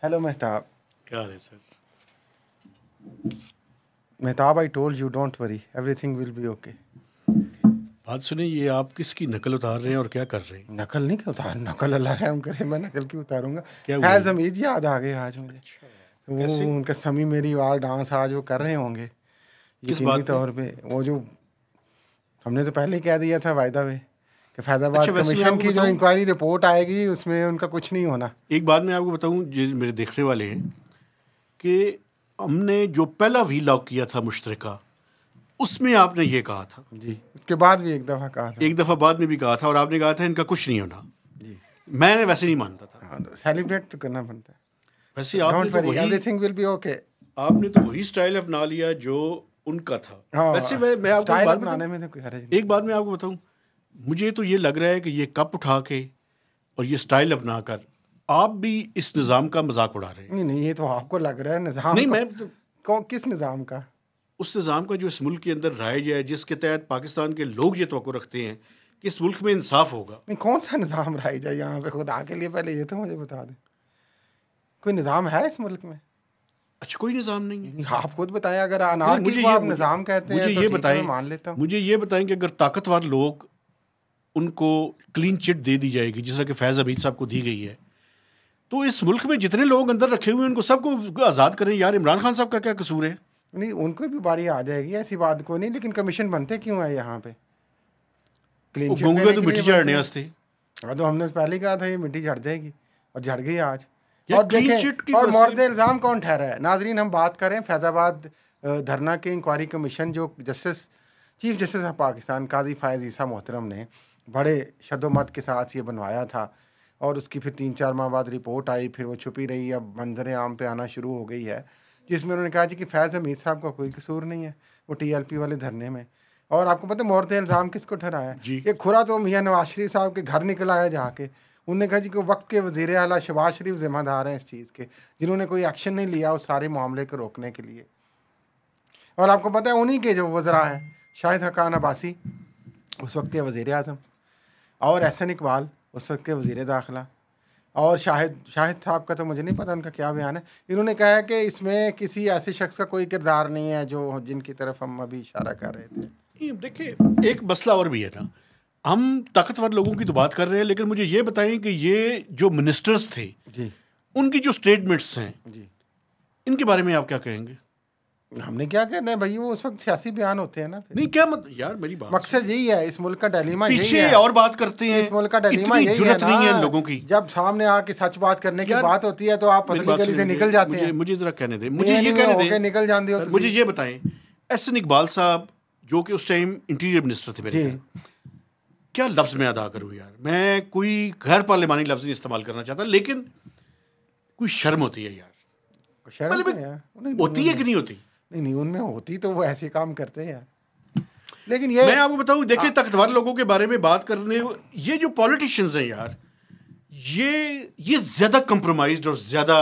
Hello Mehtab. क्या हाल है sir? Mehtab, I told you don't worry, everything will be okay. बात सुनिए, ये आप किसकी नकल उतार रहे हैं और क्या कर रहे हैं? नकल नहीं कर उतार, नकल अल्लाह रहम करे, मैं नकल क्यों उतारूंगा। क्या हुआ फैज़ ये? हमीद याद आ गए आज मुझे। तो वो कैसे? उनका समी मेरी वार डांस आज वो कर रहे होंगे किस यकीनी बात पे? तौर पे। वो जो हमने तो पहले ही कह दिया था वायदा में कि फैज़ाबाद अच्छा, वैसे मैं कमीशन आपको की जो बताऊं, इंक्वायरी रिपोर्ट आएगी उसमें उनका कुछ नहीं होना। एक बात मैं आपको बताऊं, जो मेरे देखने वाले हैं, कि हमने जो पहला वीलॉग किया था मुश्तरका, उसमें आपने ये कहा था, जी, उसके बाद भी एक दफ़ा कहा था। एक दफ़ा बाद में भी कहा था, और आपने कहा था इनका कुछ नहीं होना। जी मैं वैसे नहीं मानता था। हाँ, सेलिब्रेट तो करना बनता है। वैसे don't worry, everything will be okay. आपने तो वही स्टाइल अपना लिया जो उनका था। वैसे हाँ, मैं आपको एक स्टाइल बात अपनाने बताऊं, में तो कोई हर्ज नहीं। एक बात मैं आपको बताऊं, मुझे तो ये लग रहा है कि ये कप उठा के और ये स्टाइल अपनाकर आप भी इस निज़ाम का मजाक उड़ा रहे हैं। नहीं नहीं, ये तो आपको लग रहा है निज़ाम नहीं, को। मैं तो किस निज़ाम का? उस निज़ाम का जो इस मुल्क के अंदर राइज है, जिसके तहत पाकिस्तान के लोग ये तवक्को रखते हैं कि इस मुल्क में इंसाफ होगा। नहीं, कौन सा निज़ाम रहा जाए यहाँ पे, खुदा के लिए पहले ये तो मुझे बता दें। कोई निज़ाम है इस मुल्क में? अच्छा, कोई निज़ाम नहीं है? नहीं, आप खुद बताएं। अगर नहीं, अनारकी को आप निज़ाम कहते हैं तो ये ठीक है, मैं बताएं, मान लेता हूँ। मुझे ये बताएं कि अगर ताकतवर लोग, उनको क्लीन चिट दे दी जाएगी जिस तरह कि फैज़ हमीद साहब को दी गई है, तो इस मुल्क में जितने लोग अंदर रखे हुए हैं उनको सबको आज़ाद करें। यार, इमरान खान साहब का क्या कसूर है? नहीं, उनको भी बारी आ जाएगी, ऐसी बात को नहीं, लेकिन कमीशन बनते क्यों है यहाँ पे? क्लीन वो चिट गूंगे देने तो के लिए मिट्टी बनते झाड़ने हैं। वास्ते। हाँ, तो हमने पहले ही कहा था ये मिट्टी झड़ जाएगी और झड़ गई आज। यार, और क्लीन चिट की देखें, और वजह मौर्द से इल्ज़ाम कौन ठहरा है? नाजरीन, हम बात करें फैज़ाबाद धरना के इंक्वायरी कमीशन जो चीफ जस्टिस ऑफ पाकिस्तान काजी फ़ायज़ ईसा मोहतरम ने बड़े शद्दोमत के साथ ये बनवाया था, और उसकी फिर 3-4 माह बाद रिपोर्ट आई, फिर वो छुपी रही, अब मंजर आम पे आना शुरू हो गई है, जिसमें उन्होंने कहा जी कि फैज़ हमीद साहब का कोई कसूर नहीं है वो TLP वाले धरने में। और आपको पता है मौर्द इल्ज़ाम किसको ठहराया? जी। ये खुरा तो मियाँ नवाज शरीफ साहब के घर निकल आया जाके। उन्होंने कहा जी कि वक्त के वज़ीर आला शहबाज शरीफ ज़िम्मेदार हैं इस चीज़ के, जिन्होंने कोई एक्शन नहीं लिया उस सारे मामले को रोकने के लिए। और आपको पता है उन्हीं के जो वज़रा हैं, शाहिद हकान अब्बासी उस वक्त के वज़ीर आज़म, और एहसन इकबाल उस वक्त के वज़ीर दाखिला, और शाहिद साहब का तो मुझे नहीं पता उनका क्या बयान है। इन्होंने कहा है कि इसमें किसी ऐसे शख्स का कोई किरदार नहीं है जो जिनकी तरफ हम अभी इशारा कर रहे थे। देखिए, एक मसला और भी है ना, हम ताकतवर लोगों की तो बात कर रहे हैं, लेकिन मुझे ये बताएं कि ये जो मिनिस्टर्स थे, जी उनकी जो स्टेटमेंट्स हैं, जी, इनके बारे में आप क्या कहेंगे? हमने क्या कहना है भाई, वो उस वक्त सियासी बयान होते हैं ना। फिर नहीं, क्या यार, मेरी बात मकसद यही है, इस मुल्क का डायलेमा यही पीछे है। और बात करते हैं, इस मुल्क का डायलेमा इतनी यही है जुर्रत ना, नहीं है इन लोगों की। जब सामने आके सच बात करने की यार, बात होती है तो आप मेरी पतली बात गली से सुनिए, निकल जाते हैं। मुझे जरा कहने दें, मुझे नीवे ये नीवे कहने होके दें निकल जाते हो सर, तुसी। मुझे ये बताएं, एहसन इकबाल साहब जो कि उस टाइम इंटीरियर मिनिस्टर थे मेरे जी। ख्याल, क्या लफ्ज़ में अदा करूँ यार, मैं कोई गैर पार्लिमानी लफ्ज़ नहीं इस्तेमाल करना चाहता, लेकिन कोई शर्म होती है यार। शर्म मतलब तो है, नहीं, होती है कि नहीं होती? नहीं नहीं, उनमें होती तो वो ऐसे काम करते हैं यार। लेकिन ये मैं आपको बताऊं, देखिए, ताकतवर लोगों के बारे में बात करने, ये जो पॉलिटिशियंस हैं यार, ये ज्यादा कंप्रोमाइज्ड और ज्यादा,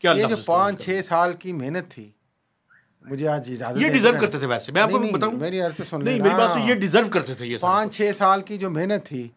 क्या ये जो लफ्ज़ इस्तेमाल 5-6 साल की मेहनत थी, मुझे आज इजाज़त ये दे डिजर्व देना। करते थे। वैसे मैं आपको नहीं बताऊं, मेरी अर्ज तो सुन नहीं, लेना। मेरी बात से ये डिजर्व करते थे ये सारा कुछ। 5-6 साल की जो मेहनत थी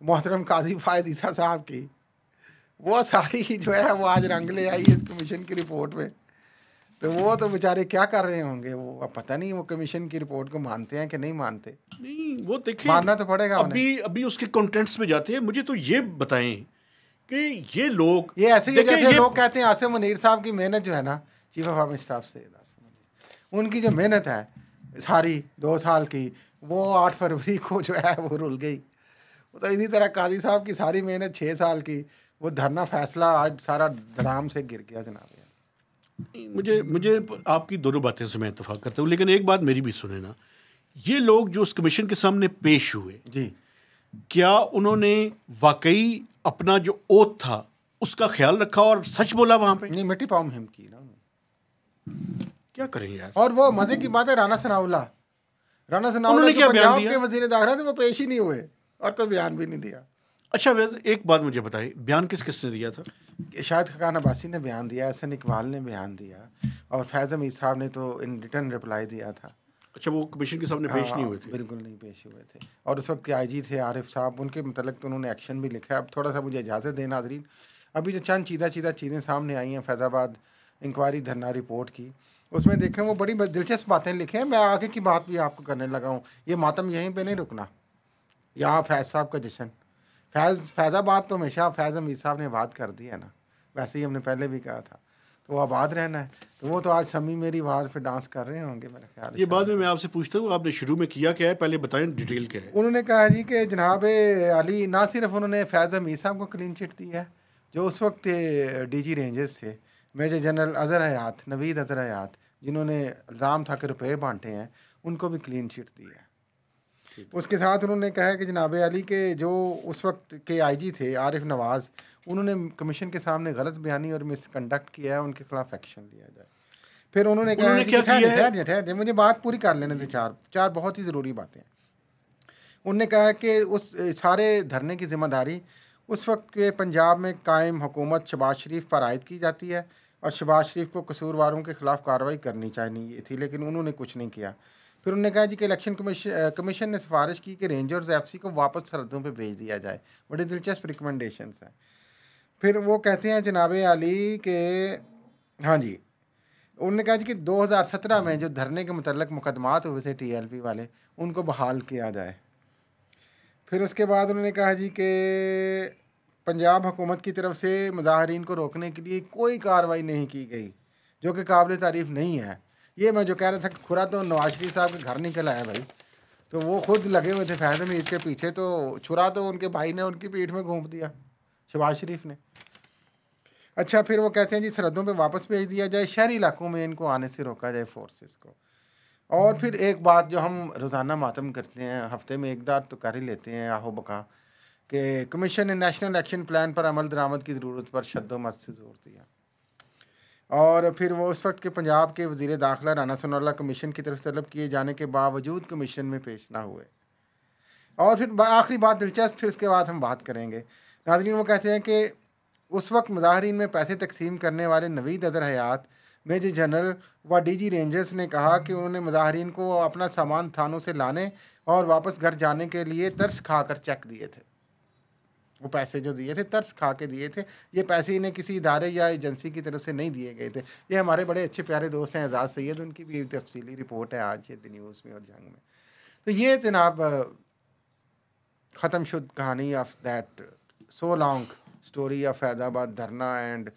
मोहतरम काजी फ़ायज़ ईसा साहब की, वो सारी जो है वो आज रंग ले आई है इस कमीशन की रिपोर्ट में। तो वो तो बेचारे क्या कर रहे होंगे, वो अब पता नहीं वो कमीशन की रिपोर्ट को मानते हैं कि नहीं मानते। नहीं, वो देखें, मानना तो पड़ेगा उन्हें। अभी उसके कंटेंट्स में जाते हैं। मुझे तो ये बताएं कि ये लोग, ये ऐसे ही है देखें, जैसे ये लोग कहते हैं आसिम मुनीर साहब की मेहनत जो है ना, चीफ ऑफ आर्मी स्टाफ से, उनकी जो मेहनत है सारी 2 साल की, वो 8 फरवरी को जो है वो रुल गई। वो तो इसी तरह काजी साहब की सारी मेहनत 6 साल की, वो धरना फैसला आज सारा धड़ाम से गिर गया जनाब। मुझे आपकी दोनों बातें से मैं इत्तेफाक करता हूँ, लेकिन एक बात मेरी भी सुने ना। ये लोग जो उस कमीशन के सामने पेश हुए, जी, क्या उन्होंने वाकई अपना जो ओथ था उसका ख्याल रखा और सच बोला वहां पे? नहीं, मिट्टी पाँव मुहिम की ना उन्होंने। क्या करेंगे यार। और वो मजे की बात है, राणा सनाउल्लाह उन्होंने जो क्या बयान पंजाब दिया? के वजीर दाखिला थे, वो पेश ही नहीं हुए और कोई बयान भी नहीं दिया। अच्छा, वैसे एक बात मुझे बताइए, बयान किस किसने दिया था? शाहिद खान अब्बासी ने बयान दिया, एहसन इकबाल ने बयान दिया, और फैज़ हमीद साहब ने तो इन रिटर्न रिप्लाई दिया था। अच्छा, वो कमीशन के सामने पेश नहीं हुए थे? बिल्कुल नहीं पेश हुए थे। और उस वक्त के IG थे आरिफ साहब, उनके मतलब तो उन्होंने एक्शन भी लिखा है। अब थोड़ा सा मुझे इजाज़त दें नाज़रीन, अभी जो चंद चीज़ा चीज़ें सामने आई हैं फैज़ाबाद इंक्वायरी धरना रिपोर्ट की, उसमें देखें वो बड़ी दिलचस्प बातें लिखे हैं। मैं आगे की बात भी आपको करने लगा हूँ। ये मातम यहीं पे नहीं रुकना, यहाँ फैज़ साहब का जश्न, फैज़ाबाद तो हमेशा फैज़ हमीद साहब ने बात कर दी है ना, वैसे ही हमने पहले भी कहा था, तो वो आबाद रहना है। तो वो तो आज समी मेरी आवाज़ पे डांस कर रहे होंगे मेरे ख्याल। ये बाद में मैं आपसे पूछता हूँ, आपने शुरू में किया क्या है, पहले बताएं डिटेल क्या है। उन्होंने कहा जी कि जनाब अली ना सिर्फ उन्होंने फैज़ हमीद साहब को क्लीन चिट दी है, जो उस वक्त डीजी रेंजर्स थे, मेजर जनरल अज़हर हयात, नवीद अज़हर हयात, जिन्होंने इल्ज़ाम था कि रुपये बांटे हैं, उनको भी क्लीन चिट दी है। उसके साथ उन्होंने कहा कि जनाब अली के जो उस वक्त के आईजी थे आरिफ नवाज़, उन्होंने कमीशन के सामने गलत बयानी और मिसकंडक्ट किया है, उनके खिलाफ एक्शन लिया जाए। फिर उन्होंने कहा क्या किया ठहर मुझे बात पूरी कर लेने थे, चार बहुत ही ज़रूरी बातें। उन्होंने कहा कि उस सारे धरने की ज़िम्मेदारी उस वक्त के पंजाब में कायम हुकूमत शहबाज शरीफ पर आयद की जाती है और शहबाज शरीफ को कसूरवारों के ख़िलाफ़ कार्रवाई करनी चाहिए थी, लेकिन उन्होंने कुछ नहीं किया। फिर उन्होंने कहा जी कि इलेक्शन कमीशन ने सिफारिश की कि रेंजर्स FC को वापस सरहदों पे भेज दिया जाए। बड़ी दिलचस्प रिकमेंडेशंस हैं। फिर वो कहते हैं जनाब अली के, हाँ जी, उन्होंने कहा जी कि 2017 में जो धरने के मुतल्लक मुकदमात हुए थे TLP वाले, उनको बहाल किया जाए। फिर उसके बाद उन्होंने कहा जी कि पंजाब हुकूमत की तरफ से मुजाहरीन को रोकने के लिए कोई कार्रवाई नहीं की गई, जो कि काबिल तारीफ़ नहीं है। ये मैं जो कह रहा था खुरा तो नवाज शरीफ साहब के घर निकल आया भाई, तो वो खुद लगे हुए थे फैज़ हमीद के पीछे, तो छुरा तो उनके भाई ने उनकी पीठ में घूम दिया, शहबाज शरीफ ने। अच्छा, फिर वो कहते हैं जी सरहदों पे वापस भेज दिया जाए, शहरी इलाकों में इनको आने से रोका जाए फोर्सेस को। और फिर एक बात जो हम रोज़ाना मातम करते हैं, हफ्ते में एक बार तो कर ही लेते हैं आहो बका, कि कमीशन ने नेशनल एक्शन प्लान पर अमल दरामद की ज़रूरत पर शद्दोमत से जोर दिया। और फिर वो उस वक्त के पंजाब के वज़ीर दाखिला राना सनाउल्लाह कमीशन की तरफ से तलब किए जाने के बावजूद कमीशन में पेश ना हुए। और फिर आखिरी बात दिलचस्प, फिर उसके बाद हम बात करेंगे नाज़रीन। वो कहते हैं कि उस वक्त मुजाहरीन में पैसे तकसीम करने वाले नवीद अज़हर हयात, मेजर जनरल व DG रेंजर्स ने कहा कि उन्होंने मुजाहरीन को अपना सामान थानों से लाने और वापस घर जाने के लिए तरस खा कर चेक दिए थे। वो पैसे जो दिए थे तरस खा के दिए थे, ये पैसे इन्हें किसी इदारे या एजेंसी की तरफ से नहीं दिए गए थे। ये हमारे बड़े अच्छे प्यारे दोस्त हैं एजाज़ सैयद, उनकी भी तफसीली रिपोर्ट है आज ये द न्यूज़ में और जंग में। तो ये जनाब ख़त्म शुद कहानी of that so long story of Faizabad धरना एंड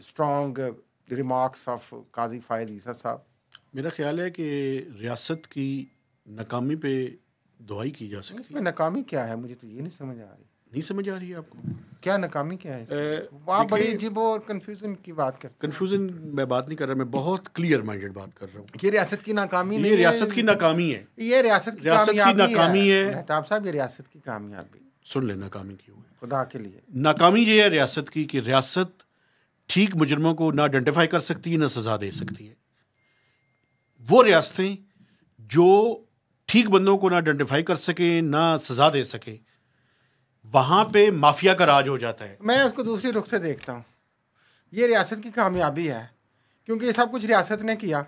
स्ट्रॉन्ग रिमार्क्स ऑफ काजी फ़ायज़ ईसा साहब। मेरा ख्याल है कि रियासत की नाकामी पे दुआई की जा सकती है। इसमें नाकामी क्या है, मुझे तो ये नहीं समझ आ रही। नहीं समझ आ रही है आपको? क्या नाकामी क्या है? आप बड़ी अजीब और कन्फ्यूजन की बात करते हैं। कन्फ्यूजन मैं बात नहीं कर रहा, मैं बहुत क्लियर माइंडेड बात कर रहा हूँ। ये रियासत की नाकामी नहीं है, रियासत की नाकामी है, ये रियासत की नाकामी है मेहताब साहब, ये रियासत की कामयाबी। सुन ले, नाकामी की हुई खुदा के लिए नाकामी ये है रियासत की कि रियासत ठीक मुजरमों को ना आइडेंटिफाई कर सकती है, ना सजा दे सकती है। वो रियासतें जो ठीक बंदों को ना आइडेंटिफाई कर सके, ना सजा दे सके, वहां पे माफिया का राज हो जाता है। मैं उसको दूसरी रुख से देखता हूँ। ये रियासत की कामयाबी है, क्योंकि ये सब कुछ रियासत ने किया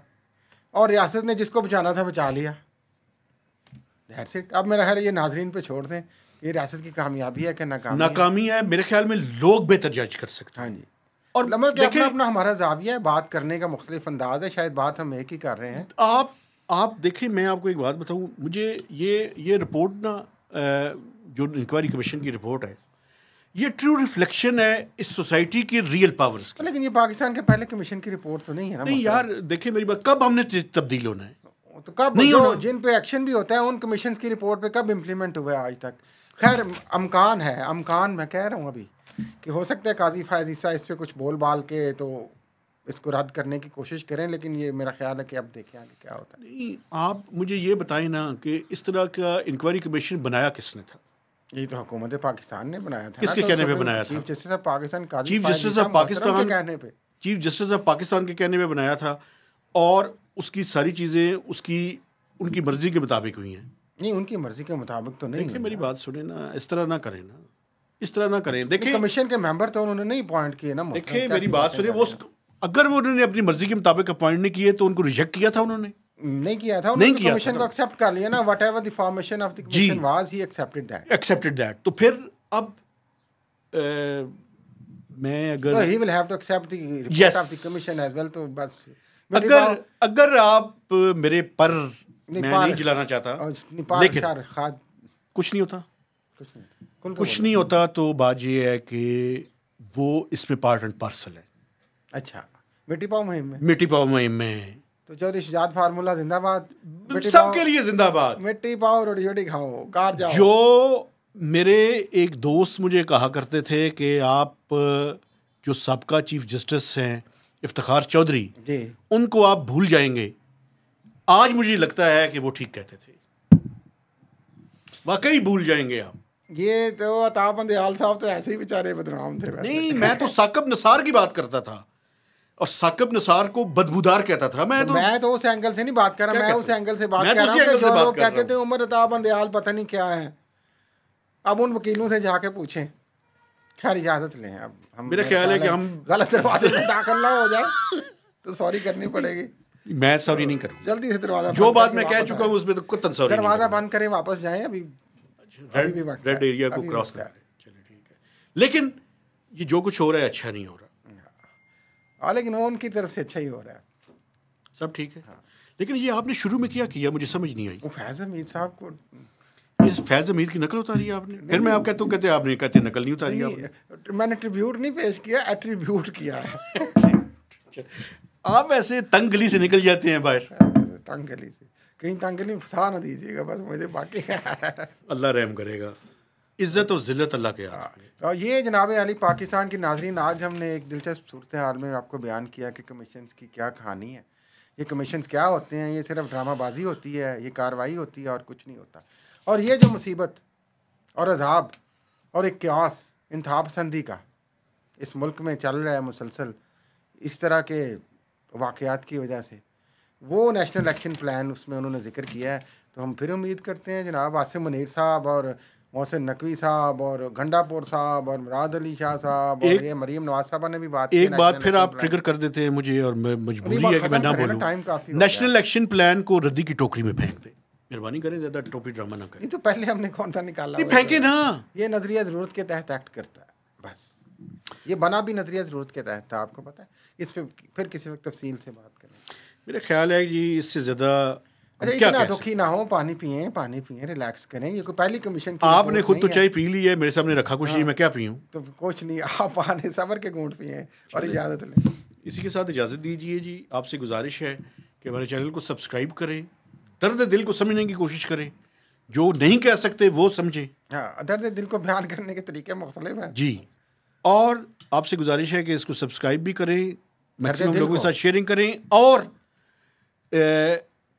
और रियासत ने जिसको बचाना था बचा लिया। That's it. अब मेरा ख्याल है ये नाजरीन पे छोड़ दें, ये रियासत की कामयाबी है कि नाकामी है। मेरे ख्याल में लोग बेहतर जज कर सकते हैं। हाँ जी, और अपना अपना हमारा जाविया है, बात करने का मुख्तलिफ अंदाज है, शायद बात हम एक ही कर रहे हैं। आप देखें, मैं आपको एक बात बताऊं, मुझे ये रिपोर्ट ना, जो इंक्वायरी कमीशन की रिपोर्ट है, ये ट्रू रिफ्लेक्शन है इस सोसाइटी की रियल पावर्स की। लेकिन ये पाकिस्तान के पहले कमीशन की रिपोर्ट तो नहीं है ना। नहीं यार, देखिए मेरी बात, कब हमने तब्दील होना है? तो कब नहीं जो जिन पे एक्शन भी होता है उन कमीशन की रिपोर्ट पे कब इम्प्लीमेंट हुआ है आज तक? खैर अमकान मैं कह रहा हूँ अभी कि हो सकता है काजी फ़ायज़ ईसा इस पर कुछ बोल बाल के तो इसको रद्द करने की कोशिश करें, लेकिन ये मेरा ख्याल है कि अब देखें आगे क्या होता है। नहीं, आप मुझे ये बताएं ना कि इस तरह का इंक्वायरी कमीशन बनाया किसने था? ये तो हुकूमत पाकिस्तान ने बनाया था। किसके कहने पे बनाया था? Chief justice of Pakistan chief justice of Pakistan के कहने पे, चीफ जस्टिस ऑफ पाकिस्तान के कहने पे बनाया था, और उसकी सारी चीज़ें उनकी मर्जी के मुताबिक हुई हैं। नहीं, उनकी मर्जी के मुताबिक तो नहीं। देखिए मेरी बात सुने ना, इस तरह ना करें ना, इस तरह ना करें। देखिए कमीशन के मेंबर तो उन्होंने नहीं अपॉइंट किए ना। देखिए मेरी बात सुनिए, वो अगर वो उन्होंने अपनी मर्जी के मुताबिक अपॉइंट नहीं किए तो उनको रिजेक्ट किया था उन्होंने? नहीं किया था, उन्होंने कमीशन को एक्सेप्ट कर लिया ना। Whatever the formation of the commission was, he accepted that. तो फिर अब मैं तो अगर he will have to accept the report Yes. Of the commission as well. तो बस अगर आप मेरे पर मैं नेपाल- नहीं जलाना चाहता, नेपाल लेकिन शहर खाद कुछ नहीं होता, कुछ नहीं खुल के कुछ बोलो। नहीं होता, तो बात ये है कि वो इसमें पार्ट एंड पार्सल है अच्छा, मिट्टी पाओ मुहिम में मिट्टी पाओ मुहिम में, तो चौधरी शुजात फार्मूला जिंदाबाद। मिट्टी सबके पाओ, लिए जिंदाबाद। मिट्टी पाओ, रोटी रोटी खाओ, कार जाओ। जो मेरे एक दोस्त मुझे कहा करते थे कि आप जो सबका चीफ जस्टिस हैं इफ्तिखार चौधरी, जी उनको आप भूल जाएंगे, आज मुझे लगता है कि वो ठीक कहते थे, वाकई भूल जाएंगे आप। ये तो अताब बंदयाल साहब तो ऐसे ही बेचारे बदनाम थे वैसे। नहीं, मैं तो साकिब निसार की बात करता था और साकिब निसार को बदबूदार कहता था। मैं तो उस एंगल से नहीं बात कर रहा, क्या मैं कहते उस हैं? एंगल से बात मैं कर तो रहा उसी हूँ कि एंगल से जो बात लोग कर रहा कहते थे हूँ। उमर अताब बंदयाल पता नहीं क्या है, अब उन वकीलों से जाके पूछें। खैर इजाजत लें, अब हम मेरा ख्याल है कि हम गलत दरवाजे में दाखिल ना हो जाए तो सॉरी करनी पड़ेगी। मैं सॉरी नहीं करूँगा, जल्दी से दरवाजा जो बंद बात करके मैं कह वापस चुका आएं। हूँ उसमें तो कुछ सॉरी नहीं दरवाजा करूँगा। बंद करें, वापस जाएं। अभी भी वक्त रेड है, एरिया को अभी क्रॉस वक्त है। करें, चलिए ठीक है। लेकिन ये जो कुछ हो रहा है अच्छा नहीं हो रहा, हाँ, लेकिन वो उनकी तरफ से अच्छा ही हो रहा है। सब ठीक है। लेकिन ये आपने शुरू में क्या किया, मुझे समझ नहीं आई। वो फैज़ हमीद साहब को ये फैज़ हमीद की नकल उतारी है आपने, फिर मैं आप कहते आपने कहते नकल नहीं उतारी आपने। नहीं, मैंने ट्रिब्यूट नहीं पेश किया, एट्रीब्यूट किया है। आप ऐसे तंग गली से निकल जाते हैं बाहर। तंग गली से कहीं तंग गली में फंसा ना दीजिएगा, बस मुझे बाकी अल्लाह रहम करेगा। इज्जत और जिल्लत अल्लाह के हाथ में। और ये जनाब अली पाकिस्तान की नाजरीन, आज हमने एक दिलचस्प सूरत हाल में आपको बयान किया कि कमीशंस की क्या कहानी है, ये कमीशंस क्या होते हैं, ये सिर्फ ड्रामाबाजी होती है, ये कार्रवाई होती है और कुछ नहीं होता। और ये जो मुसीबत और अजाब और एक क्यास इंतहा पसंदी का इस मुल्क में चल रहा है मुसलसल, इस तरह के वाक़यात की वजह से, वो नेशनल एक्शन प्लान उसमें उन्होंने जिक्र किया है। तो हम फिर उम्मीद करते हैं जनाब आसिम मुनीर साहब और मोहसिन नकवी साहब और घंडापुर साहब और मुराद अली शाह साहब और ये मरीम नवाज साहबा ने भी बात की। एक बात फिर आप ट्रिगर कर देते हैं मुझे, और मजबूरी है कि मैं ना बोलूं। टाइम काफ़ी हो नेशनल एक्शन प्लान को रद्दी की टोकरी में फेंक दे, मेहरबानी करें, ज़्यादा टोपी ड्रामा ना करें। नहीं तो पहले हमने कौन सा निकाला नहीं, फेंके ना। ये नज़रिया ज़रूरत के तहत एक्ट करता है, बस ये बना भी नज़रिया ज़रूरत के तहत था, आपको पता है। इस पे फिर किसी वक्त तफसील से बात करें। मेरा ख्याल है कि इससे ज़्यादा अच्छा, क्या इतना कह दुखी ना हो, पानी पिए, रिलैक्स करें। ये कोई पहली कमीशन की आपने रिपोर्ट खुद तो नहीं है। चाय पी ली है, मेरे सामने रखा कुछ नहीं, मैं क्या पीऊँ। तो कुछ नहीं, आप आने सबर के घूंट पिए और इजाज़त लें। इसी के साथ इजाज़त दीजिए जी। आपसे गुजारिश है कि हमारे चैनल को सब्सक्राइब करें, दर्द दिल को समझने की कोशिश करें, जो नहीं कह सकते वो समझें। हाँ, दर्द दिल को बयान करने के तरीके मुख्तलिफ हैं जी। और आपसे गुजारिश है कि इसको सब्सक्राइब भी करें, मैक्सिमम दिल लोगों के को। साथ शेयरिंग करें और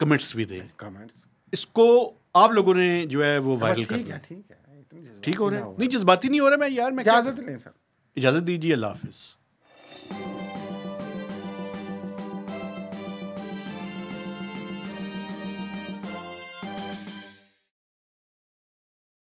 कमेंट्स भी दें। कमेंट्स। इसको आप लोगों ने जो है वो वायरल कर ठीक दिया। है, ठीक है, इतनी जज्बाती ठीक हो ना रहा है? हो। नहीं, जज्बाती नहीं हो रहा मैं यार, मैं क्या इजाज़त लें सर। इजाज़त दीजिए। अल्लाह हाफिज़।